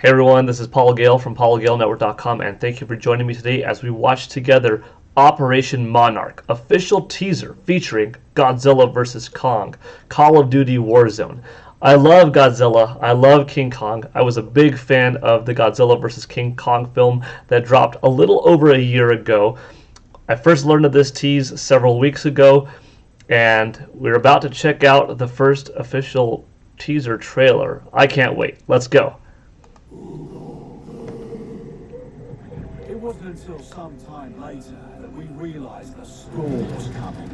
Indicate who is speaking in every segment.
Speaker 1: Hey everyone, this is Paul Gale from PaulGaleNetwork.com, and thank you for joining me today as we watch together Operation Monarch, official teaser featuring Godzilla vs. Kong, Call of Duty Warzone. I love Godzilla. I love King Kong. I was a big fan of the Godzilla vs. King Kong film that dropped a little over a year ago. I first learned of this tease several weeks ago, and we're about to check out the first official teaser trailer. I can't wait. Let's go.
Speaker 2: It wasn't until some time later that we realized the storm was coming.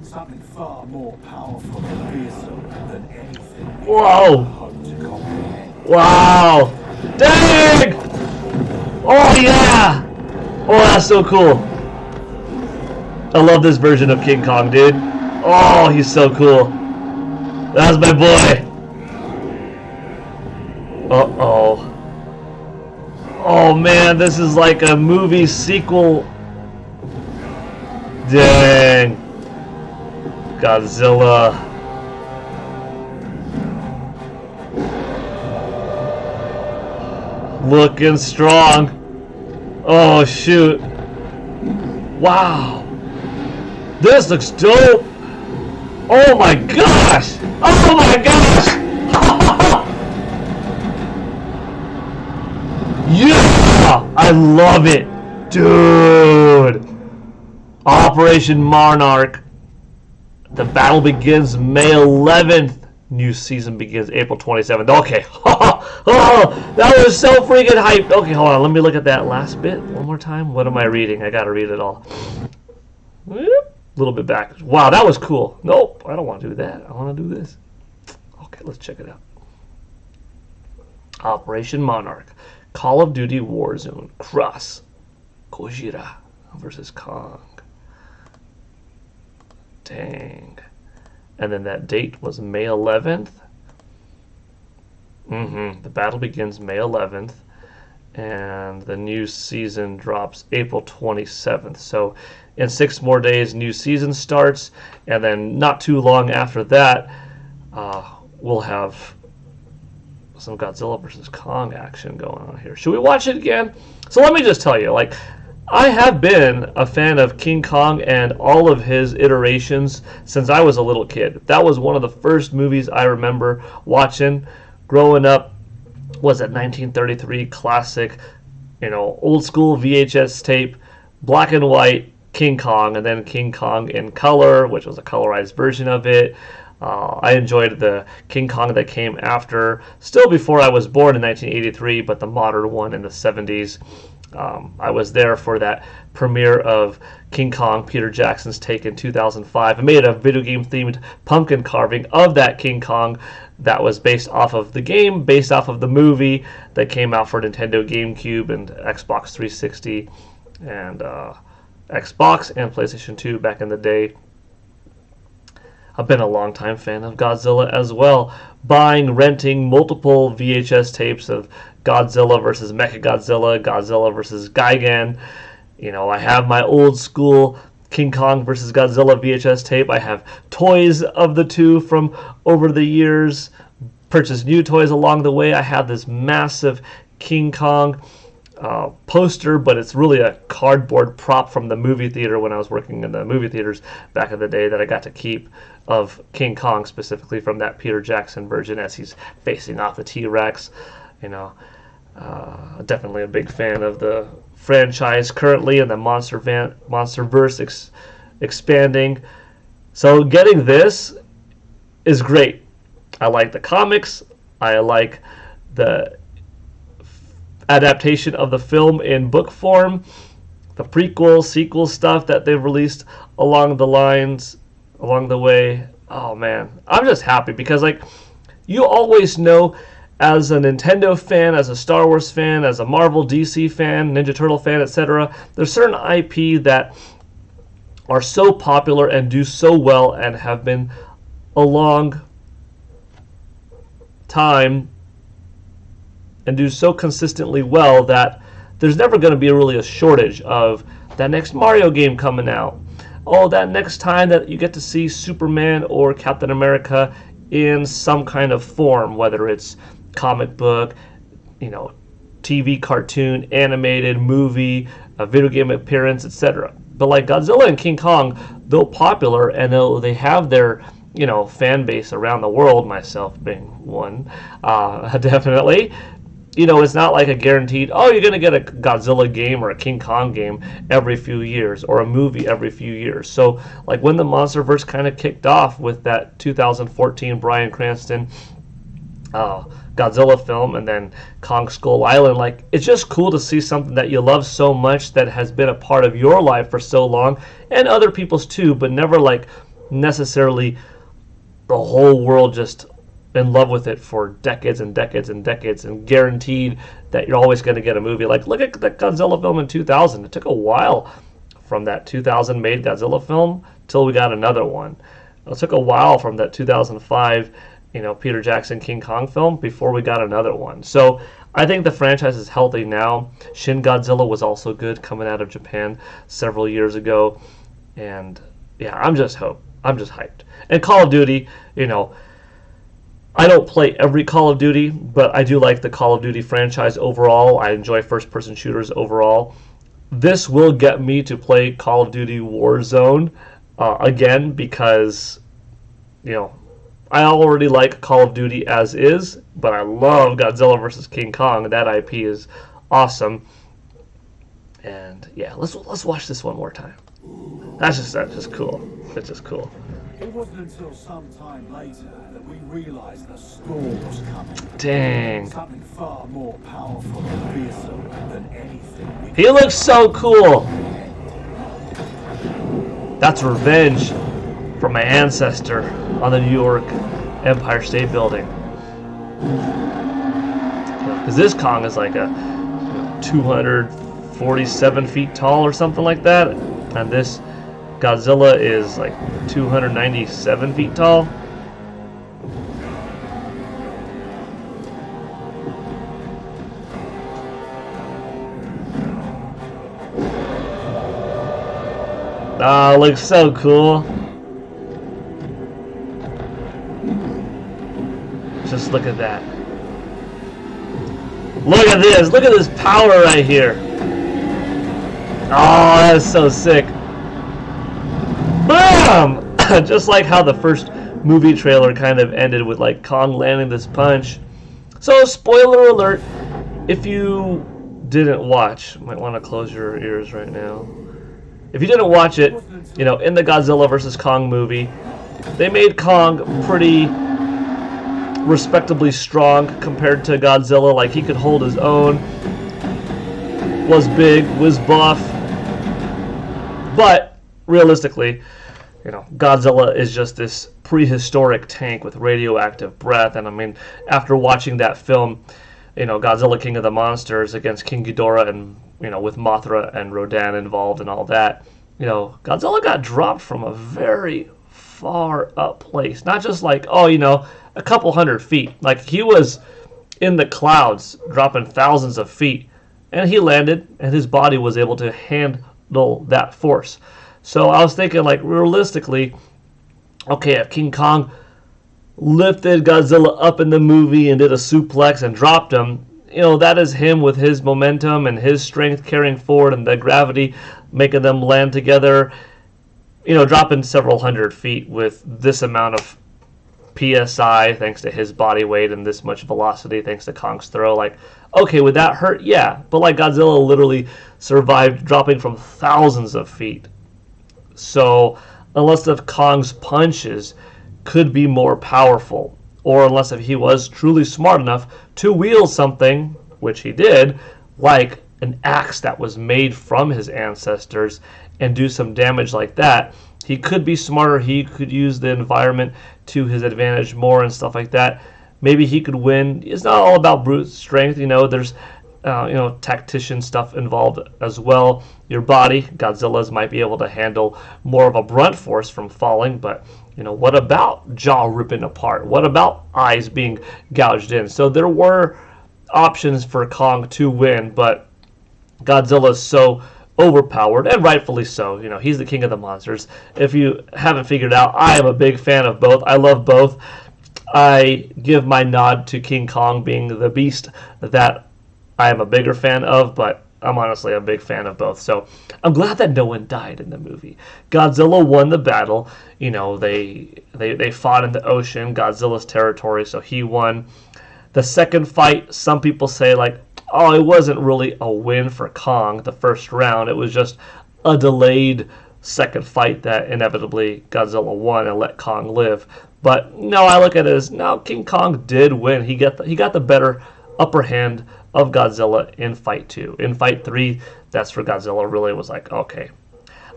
Speaker 2: Something far more powerful and fearsome than anything we
Speaker 1: Whoa!
Speaker 2: ever hoped to comprehend.
Speaker 1: Wow! Dang! Oh yeah! Oh, that's so cool. I love this version of King Kong, dude. Oh, he's so cool. That's my boy. Uh-oh. Oh man, this is like a movie sequel. Dang. Godzilla. Looking strong. Oh shoot. Wow. This looks dope. Oh my gosh. Oh my gosh. Yeah! I love it. Dude. Operation Monarch. The battle begins May 11th. New season begins April 27th. Okay. Oh, that was so freaking hyped. Okay, hold on. Let me look at that last bit one more time. What am I reading? I gotta read it all. A little bit back. Wow, that was cool. Nope, I don't want to do that. I want to do this. Okay, let's check it out. Operation Monarch. Call of Duty Warzone. Cross. Godzilla versus Kong. Dang. And then that date was May 11th. The battle begins May 11th. And the new season drops April 27th. So in 6 more days, new season starts. And then not too long after that, we'll have some Godzilla versus Kong action going on here. Should we watch it again? So let me just tell you, like, I have been a fan of King Kong and all of his iterations since I was a little kid. That was one of the first movies I remember watching growing up. Was it 1933 classic, old school VHS tape, black and white King Kong, and then King Kong in color, which was a colorized version of it. I enjoyed the King Kong that came after, still before I was born in 1983, but the modern one in the 70s. I was there for that premiere of King Kong, Peter Jackson's take in 2005. I made a video game themed pumpkin carving of that King Kong that was based off of the game, based off of the movie that came out for Nintendo GameCube and Xbox 360 and Xbox and PlayStation 2 back in the day. I've been a longtime fan of Godzilla as well, renting multiple VHS tapes of Godzilla versus Mechagodzilla, Godzilla versus Gigan. I have my old school King Kong versus Godzilla VHS tape. I have toys of the two from over the years, purchased new toys along the way. I have this massive King Kong poster, but it's really a cardboard prop from the movie theater when I was working in the movie theaters back in the day that I got to keep, of King Kong, specifically from that Peter Jackson version as he's facing off the T-Rex. Definitely a big fan of the franchise currently, and the MonsterVerse expanding. So getting this is great. I like the comics. I like the adaptation of the film in book form, the prequel, sequel stuff that they've released along the way. Oh man, I'm just happy because, like, you always know, as a Nintendo fan, as a Star Wars fan, as a Marvel, DC fan, Ninja Turtle fan, etc., there's certain IP that are so popular and do so well and have been a long time and do so consistently well that there's never going to be really a shortage of that next Mario game coming out. Oh, that next time that you get to see Superman or Captain America in some kind of form, whether it's comic book, TV cartoon, animated movie, a video game appearance, etc. But like Godzilla and King Kong, though popular and though they have their fan base around the world, myself being one, definitely. It's not like a guaranteed, oh, you're going to get a Godzilla game or a King Kong game every few years or a movie every few years. So, like when the MonsterVerse kind of kicked off with that 2014 Bryan Cranston Godzilla film and then Kong Skull Island, like it's just cool to see something that you love so much that has been a part of your life for so long and other people's too, but never like necessarily the whole world just in love with it for decades and decades and decades and guaranteed that you're always going to get a movie. Like look at that Godzilla film in 2000. It took a while from that 2000 made Godzilla film till we got another one. It took a while from that 2005 Peter Jackson King Kong film before we got another one. So I think the franchise is healthy now. Shin Godzilla was also good coming out of Japan several years ago. And yeah, I'm just hyped. And Call of Duty, I don't play every Call of Duty, but I do like the Call of Duty franchise overall. I enjoy first-person shooters overall. This will get me to play Call of Duty Warzone again because, I already like Call of Duty as is, but I love Godzilla vs. King Kong. That IP is awesome. And yeah, let's watch this one more time. That's just cool. It's just cool.
Speaker 2: It wasn't until some time later that we realized the storm was coming.
Speaker 1: Dang.
Speaker 2: Something far more powerful and fearsome than anything.
Speaker 1: He looks so cool. That's revenge from my ancestor on the New York Empire State Building. Because this Kong is like a 247 feet tall or something like that. And this Godzilla is like 297 feet tall. Oh, looks so cool. Just look at that. Look at this. Look at this power right here. Oh, that is so sick. Bam! Just like how the first movie trailer kind of ended with like Kong landing this punch. So, spoiler alert, if you didn't watch, might want to close your ears right now. If you didn't watch it, in the Godzilla vs. Kong movie, they made Kong pretty respectably strong compared to Godzilla. Like, he could hold his own, was big, was buff, but realistically, Godzilla is just this prehistoric tank with radioactive breath. And I mean, after watching that film, Godzilla King of the Monsters against King Ghidorah and, with Mothra and Rodan involved and all that, Godzilla got dropped from a very far up place. Not just like, a couple hundred feet. Like, he was in the clouds, dropping thousands of feet, and he landed, and his body was able to handle that force. So I was thinking, like, realistically, okay, if King Kong lifted Godzilla up in the movie and did a suplex and dropped him, that is him with his momentum and his strength carrying forward and the gravity making them land together, dropping several hundred feet with this amount of PSI thanks to his body weight and this much velocity thanks to Kong's throw. Like, okay, would that hurt? Yeah. But like Godzilla literally survived dropping from thousands of feet. So unless if Kong's punches could be more powerful, or unless if he was truly smart enough to wield something, which he did, like an axe that was made from his ancestors and do some damage like that, he could be smarter. He could use the environment to his advantage more and stuff like that. Maybe he could win. It's not all about brute strength. There's tactician stuff involved as well. Your body, Godzilla's might be able to handle more of a brunt force from falling, but what about jaw ripping apart? What about eyes being gouged in? So there were options for Kong to win, but Godzilla's so overpowered, and rightfully so. He's the king of the monsters. If you haven't figured out, I am a big fan of both. I love both. I give my nod to King Kong being the beast that I am a bigger fan of, but I'm honestly a big fan of both. So I'm glad that no one died in the movie. Godzilla won the battle. You know, they fought in the ocean, Godzilla's territory, so he won. The second fight, some people say like, oh, it wasn't really a win for Kong the first round. It was just a delayed second fight that inevitably Godzilla won and let Kong live. But no, I look at it as no, King Kong did win. He got the better upper hand of Godzilla in fight 2. In fight 3, that's where Godzilla really was like, okay,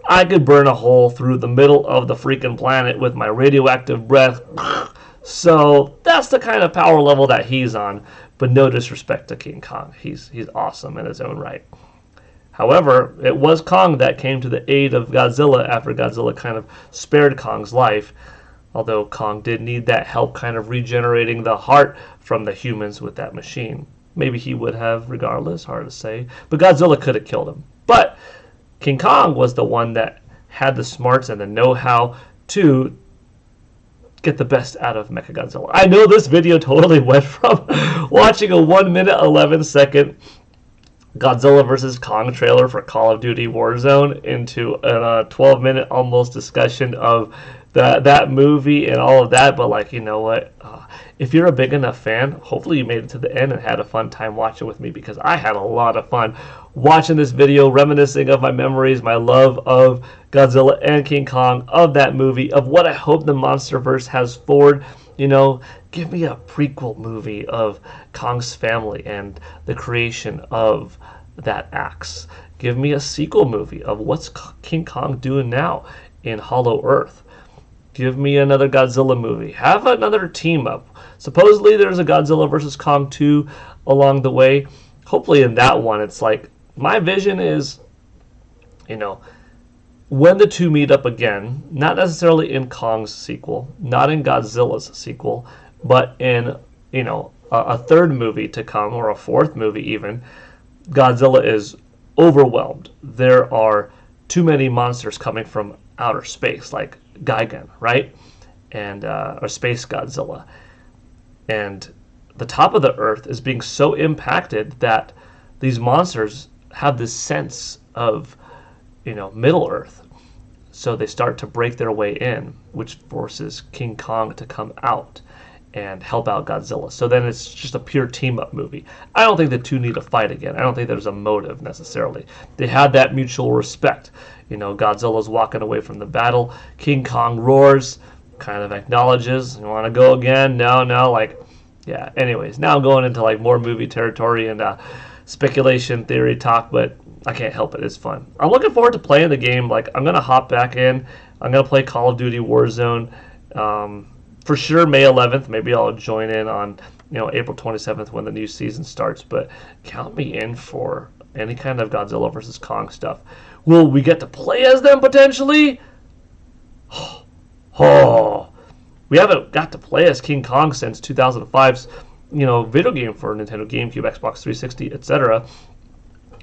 Speaker 1: I could burn a hole through the middle of the freaking planet with my radioactive breath. So that's the kind of power level that he's on. But no disrespect to King Kong. He's awesome in his own right. However, it was Kong that came to the aid of Godzilla after Godzilla kind of spared Kong's life. Although Kong did need that help kind of regenerating the heart from the humans with that machine. Maybe he would have regardless, hard to say. But Godzilla could have killed him. But King Kong was the one that had the smarts and the know-how to get the best out of Mechagodzilla. I know this video totally went from watching a 1 minute 11 second Godzilla vs. Kong trailer for Call of Duty Warzone into a 12 minute almost discussion of that movie and all of that, but like, you know what? If you're a big enough fan, hopefully you made it to the end and had a fun time watching with me, because I had a lot of fun watching this video, reminiscing of my memories, my love of Godzilla and King Kong, of that movie, of what I hope the MonsterVerse has forward. You know, give me a prequel movie of Kong's family and the creation of that axe. Give me a sequel movie of what's King Kong doing now in Hollow Earth. Give me another Godzilla movie. Have another team up. Supposedly there's a Godzilla vs. Kong 2 along the way. Hopefully in that one it's like, my vision is, you know, when the two meet up again, not necessarily in Kong's sequel, not in Godzilla's sequel, but in, you know, a third movie to come, or a fourth movie even, Godzilla is overwhelmed. There are too many monsters coming from outer space, like Gigan, right? And or Space Godzilla. And the top of the Earth is being so impacted that these monsters have this sense of, you know, Middle Earth. So they start to break their way in, which forces King Kong to come out and help out Godzilla. So then it's just a pure team-up movie. I don't think the two need to fight again. I don't think there's a motive necessarily. They had that mutual respect. You know, Godzilla's walking away from the battle. King Kong roars, kind of acknowledges, you want to go again? No, like, yeah. Anyways, now I'm going into like more movie territory and speculation theory talk, but I can't help it. It's fun. I'm looking forward to playing the game. Like, I'm going to hop back in. I'm going to play Call of Duty Warzone. For sure, May 11th. Maybe I'll join in on, you know, April 27th when the new season starts. But count me in for any kind of Godzilla vs. Kong stuff. Will we get to play as them potentially? Oh, we haven't got to play as King Kong since 2005's, you know, video game for Nintendo GameCube, Xbox 360, etc.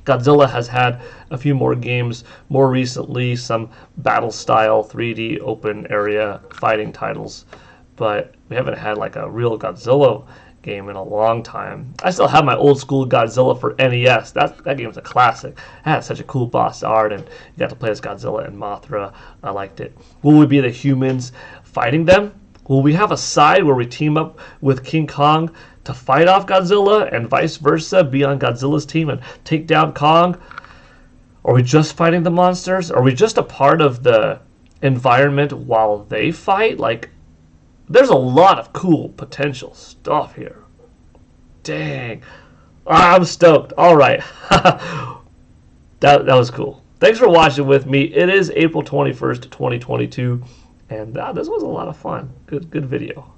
Speaker 1: Godzilla has had a few more games more recently, some battle-style 3D open area fighting titles, but we haven't had like a real Godzilla game in a long time. I still have my old school Godzilla for NES. That game's a classic. It had such a cool boss art, and you got to play as Godzilla and Mothra. I liked it. Will we be the humans fighting them? Will we have a side where we team up with King Kong to fight off Godzilla and vice versa, be on Godzilla's team and take down Kong? Are we just fighting the monsters? Are we just a part of the environment while they fight? Like, there's a lot of cool potential stuff here. Dang. I'm stoked. All right. that was cool. Thanks for watching with me. It is April 21st, 2022. And this was a lot of fun. Good video.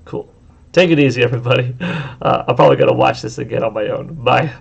Speaker 1: Cool. Take it easy, everybody. I'm probably going to watch this again on my own. Bye.